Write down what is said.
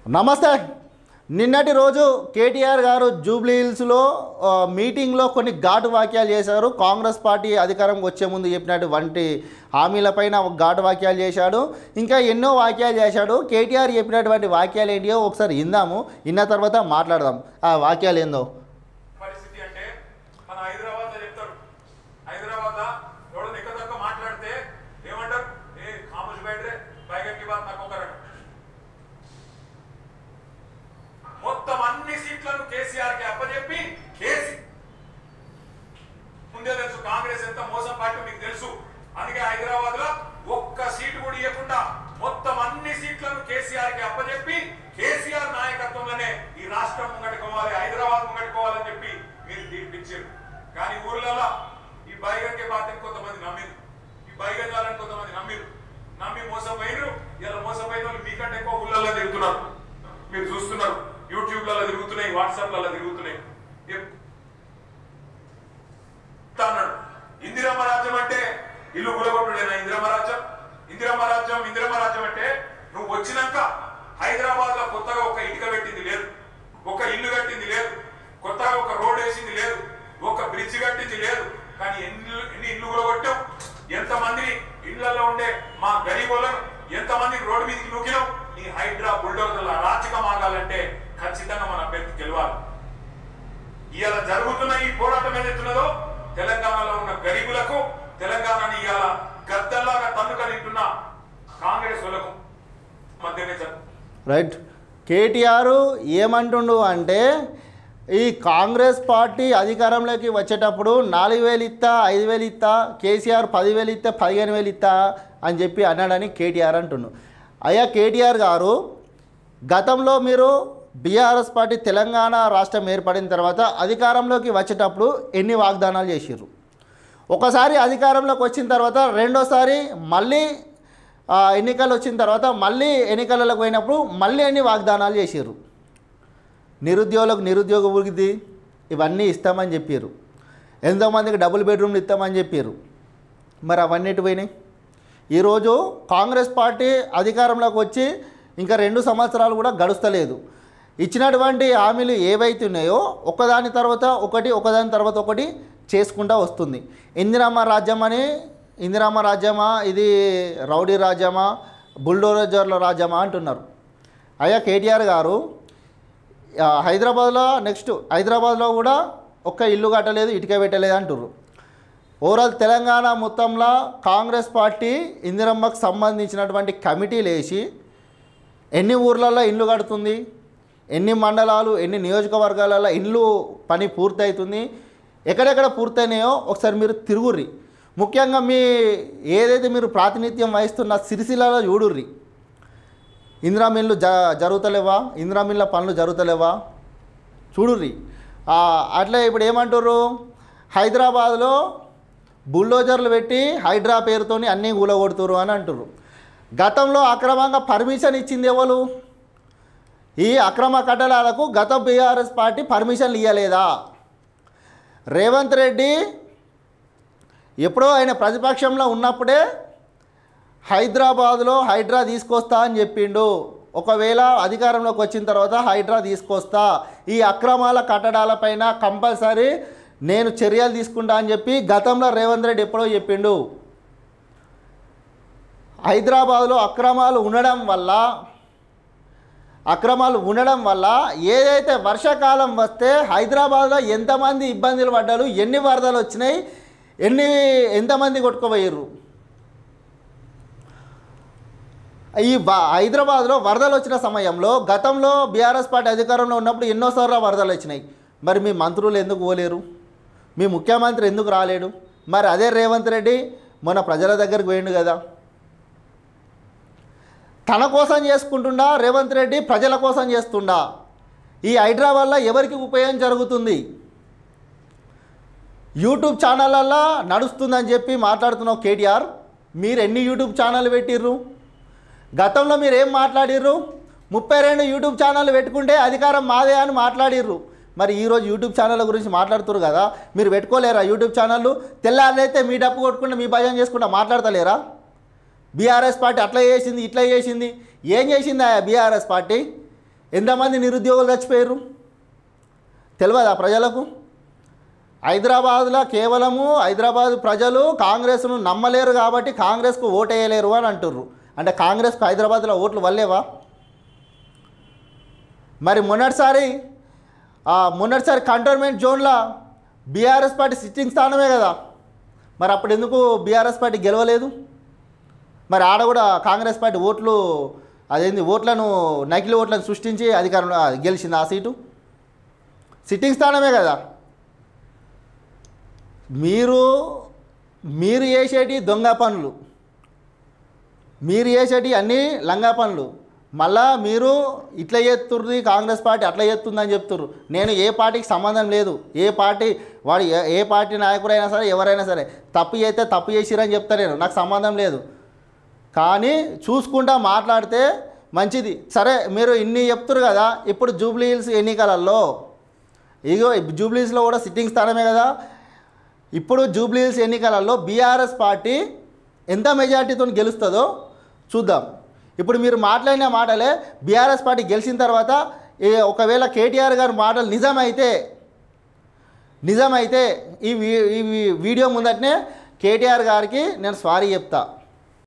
నమస్తే. నిన్నటి రోజు కేటీఆర్ గారు జూబ్లీ హిల్స్లో మీటింగ్లో కొన్ని ఘాటు వాక్యాలు చేశారు. కాంగ్రెస్ పార్టీ అధికారంకి వచ్చే ముందు చెప్పినటువంటి హామీలపైన ఘాటు వాక్యాలు చేశాడు. ఇంకా ఎన్నో వాక్యాలు చేశాడు. కేటీఆర్ చెప్పినటువంటి వాక్యాలు ఏంటియో ఒకసారి విందాము. విన్న తర్వాత మాట్లాడదాం ఆ వాక్యాలు ఏందో. పరిస్థితి అంటే మన హైదరాబాద్ చెప్తారు, హైదరాబాద్ ఎవడో ఎక్కదక్క మాట్లాడితే ఏమంటారు, ఏ ఖామోష్ బైఠే బైగన్ కి బాత్ నాకు ఒకరట. మొత్తం అన్ని సీట్లను కేసీఆర్ కి అప్పచెప్పి ముందే తెలుసు కాంగ్రెస్ ఎంత మోసం పార్టీ మీకు తెలుసు. అందుకే హైదరాబాద్ లో ఒక్క సీటు కూడా ఇవ్వకుండా మొత్తం అన్ని సీట్లను కేసీఆర్ కి అప్పచెప్పి కేసీఆర్ నాయకత్వంలోనే ఈ రాష్ట్రం ముంగట్టుకోవాలి, హైదరాబాద్ ముంగట్టుకోవాలని చెప్పి మీరు తీర్పిచ్చారు. కానీ ఊర్లలో ఈ బైగన్ కే బాత్ కొంతమంది నమ్మిరు, ఈ బైగన్ వాళ్ళని కొంతమంది నమ్మి మోసపోయినరు. ఇలా మోసపోయిన వాళ్ళు మీకంటే ఎక్కువ ఊళ్ళల్లో తిరుగుతున్నారు, మీరు చూస్తున్నారు. యూట్యూబ్లలో తిరుగుతున్నాయి, వాట్సాప్లలో తిరుగుతున్నాయి. అన్నాడు ఇందిరమ్మ రాజ్యం అంటే ఇల్లు గులగొట్టుడేనా? ఇందిరమ్మ రాజ్యం అంటే నువ్వు వచ్చినాక హైదరాబాద్ లో కొత్తగా ఒక ఇటుక పెట్టింది లేదు, ఒక ఇల్లు కట్టింది లేదు, కొత్తగా ఒక రోడ్ వేసింది లేదు, ఒక బ్రిడ్జ్ కట్టింది లేదు. కానీ ఎన్ని ఇల్లు గులగొట్టావు, ఎంతమందిని ఇళ్లలో ఉండే మా గరీబులను ఎంతమందిని రోడ్డు మీదకి నూకినావు. నీ హైడ్రా బుల్డోజర్ల రాజకం ఆగాలంటే ఖచ్చితంగా మన అభ్యర్థి గెలవాలి. ఇవాళ జరుగుతున్న ఈ పోరాటం ఏదైతున్నదో తెలంగాణలో ఉన్న గరీబులకు, తెలంగాణని ఇవాళ గద్దల్లాగా తన్నుకనింటున్న కాంగ్రెస్ వాళ్ళకు మధ్యనే రైట్. కేటీఆర్ ఏమంటుండు అంటే ఈ కాంగ్రెస్ పార్టీ అధికారంలోకి వచ్చేటప్పుడు 4,000 ఇస్తా, 5,000 ఇస్తా, కేసీఆర్ 10,000 ఇస్తా, 15,000 ఇస్తా అని చెప్పి అన్నాడని కేటీఆర్ అంటుండు. అయ్యా కేటీఆర్ గారు, గతంలో మీరు బీఆర్ఎస్ పార్టీ తెలంగాణ రాష్ట్రం ఏర్పడిన తర్వాత అధికారంలోకి వచ్చేటప్పుడు ఎన్ని వాగ్దానాలు చేసిర్రు? ఒకసారి అధికారంలోకి వచ్చిన తర్వాత రెండోసారి మళ్ళీ ఎన్నికలు వచ్చిన తర్వాత మళ్ళీ ఎన్నికలకు పోయినప్పుడు మళ్ళీ ఎన్ని వాగ్దానాలు చేసిర్రు? నిరుద్యోగ వృద్ధి ఇవన్నీ ఇస్తామని చెప్పారు. ఎంతోమందికి డబుల్ బెడ్రూమ్లు ఇస్తామని చెప్పారు. మరి అవన్నీ ఎటు పోయినాయి? ఈరోజు కాంగ్రెస్ పార్టీ అధికారంలోకి వచ్చి ఇంకా 2 సంవత్సరాలు కూడా గడుస్తలేదు. ఇచ్చినటువంటి హామీలు ఏవైతే ఉన్నాయో ఒకదాని తర్వాత ఒకటి చేసుకుంటూ వస్తుంది. ఇందిరమ్మ రాజ్యమా, ఇది రౌడీ రాజ్యమా, బుల్డోజర్ల రాజ్యమా అంటున్నారు. అయ్యా కేటీఆర్ గారు, హైదరాబాద్లో కూడా ఒక్క ఇల్లు కట్టలేదు, ఇటుక పెట్టలేదు అంటున్నారు. ఓవరాల్ తెలంగాణ మొత్తంలో కాంగ్రెస్ పార్టీ ఇందిరమ్మకు సంబంధించినటువంటి కమిటీలు వేసి ఎన్ని ఊర్లలో ఇల్లు కడుతుంది, ఎన్ని మండలాలు, ఎన్ని నియోజకవర్గాలలో ఇల్లు పని పూర్తవుతుంది, ఎక్కడెక్కడ పూర్తయినాయో ఒకసారి మీరు తిరుగుర్రి. ముఖ్యంగా ఏదైతే మీరు ప్రాతినిధ్యం వహిస్తున్న సిరిసిల్లలో చూడుర్రి. ఇందిరా మిల్లు జరుగుతలేవా, ఇందిరా మిల్ల పనులు జరుగుతలేవా చూడుర్రి. అట్లా ఇప్పుడు ఏమంటారు, హైదరాబాద్లో బుల్డోజర్లు పెట్టి హైడ్రా పేరుతోని అన్నీ కూలగొడుతురు అని అంటారు. గతంలో అక్రమంగా పర్మిషన్ ఇచ్చింది ఎవరు? ఈ అక్రమ కట్టడాలకు గత బీఆర్ఎస్ పార్టీ పర్మిషన్లు ఇవ్వలేదా? రేవంత్ రెడ్డి ఎప్పుడో ఆయన ప్రతిపక్షంలో ఉన్నప్పుడే హైదరాబాద్లో హైడ్రా తీసుకొస్తా అని చెప్పిండు. ఒకవేళ అధికారంలోకి వచ్చిన తర్వాత హైడ్రా తీసుకొస్తా, ఈ అక్రమాల కట్టడాలపైన కంపల్సరీ నేను చర్యలు తీసుకుంటా అని చెప్పి గతంలో రేవంత్ రెడ్డి ఎప్పుడో చెప్పిండు. హైదరాబాద్లో అక్రమాలు ఉండడం వల్ల ఏదైతే వర్షాకాలం వస్తే హైదరాబాద్లో ఎంతమంది ఇబ్బందులు పడ్డారు, ఎన్ని వరదలు వచ్చినాయి, ఎంతమంది కొట్టుకుపోయారు. ఈ హైదరాబాద్లో వరదలు వచ్చిన సమయంలో గతంలో బీఆర్ఎస్ పార్టీ అధికారంలో ఉన్నప్పుడు ఎన్నోసార్లు వరదలు వచ్చినాయి. మరి మీ మంత్రులు ఎందుకు పోలేరు? మీ ముఖ్యమంత్రి ఎందుకు రాలేడు? మరి అదే రేవంత్ రెడ్డి మొన్న ప్రజల దగ్గరికి పోయిండు కదా. తన కోసం చేసుకుంటుండా రేవంత్ రెడ్డి, ప్రజల కోసం చేస్తుండా? ఈ హైడ్రా వల్ల ఎవరికి ఉపయోగం జరుగుతుంది? యూట్యూబ్ ఛానళ్ళల్లో నడుస్తుందని చెప్పి మాట్లాడుతున్నావు కేటీఆర్. మీరు ఎన్ని యూట్యూబ్ ఛానళ్ళు పెట్టిర్రు? గతంలో మీరు ఏం మాట్లాడిర్రు? 32 యూట్యూబ్ ఛానళ్ళు పెట్టుకుంటే అధికారం మాదే అని మాట్లాడిర్రు. మరి ఈరోజు యూట్యూబ్ ఛానళ్ళ గురించి మాట్లాడుతున్నారు కదా, మీరు పెట్టుకోలేరా యూట్యూబ్ ఛానళ్ళు? తెల్లారైతే మీ డప్పు కొట్టుకుంటే మీ భజన చేసుకుంటా మాట్లాడతలేరా? బీఆర్ఎస్ పార్టీ అట్లా చేసింది, ఇట్లా చేసింది. ఏం చేసింది బీఆర్ఎస్ పార్టీ? ఎంతమంది నిరుద్యోగులు చచ్చిపోయారు తెలియదా ప్రజలకు? హైదరాబాద్లో కేవలము హైదరాబాద్ ప్రజలు కాంగ్రెస్ను నమ్మలేరు కాబట్టి కాంగ్రెస్కు ఓటేయలేరు అని అంటుర్రు. అంటే కాంగ్రెస్కు హైదరాబాద్లో ఓట్లు వల్లేవా? మరి మొన్నటిసారి కంటోన్మెంట్ జోన్లో బీఆర్ఎస్ పార్టీ సిట్టింగ్ స్థానమే కదా, మరి అప్పుడు ఎందుకు బీఆర్ఎస్ పార్టీ గెలవలేదు? మరి ఆడ కూడా కాంగ్రెస్ పార్టీ ఓట్లను నకిలీ ఓట్లను సృష్టించి అధికారంలో గెలిచింది ఆ సీటు. సిట్టింగ్ స్థానమే కదా. మీరు చేసేటి దొంగ పనులు, మీరు చేసేటి అన్నీ లంగా పనులు, మళ్ళా మీరు ఇట్లా చేస్తుర్రు కాంగ్రెస్ పార్టీ అట్లా చేస్తుందని చెప్తుర్రు. నేను ఏ పార్టీకి సంబంధం లేదు, ఏ పార్టీ నాయకుడైనా సరే ఎవరైనా సరే తప్పు చేస్తే తప్పు చేసిరని చెప్తా, నేను నాకు సంబంధం లేదు. కానీ చూసుకుంటా మాట్లాడితే మంచిది. సరే మీరు ఇన్ని చెప్తురు కదా, ఇప్పుడు జూబ్లీ హిల్స్ ఎన్నికలలో జూబ్లీ హిల్స్లో కూడా సిట్టింగ్ స్థానమే కదా. ఇప్పుడు జూబ్లీ హిల్స్ ఎన్నికలలో బీఆర్ఎస్ పార్టీ ఎంత మెజార్టీతో గెలుస్తుందో చూద్దాం. ఇప్పుడు మీరు మాట్లాడిన మాటలే బీఆర్ఎస్ పార్టీ గెలిచిన తర్వాత ఒకవేళ కేటీఆర్ గారి మాటలు నిజమైతే ఈ వీడియో ముందటనే కేటీఆర్ గారికి నేను సారీ చెప్తా.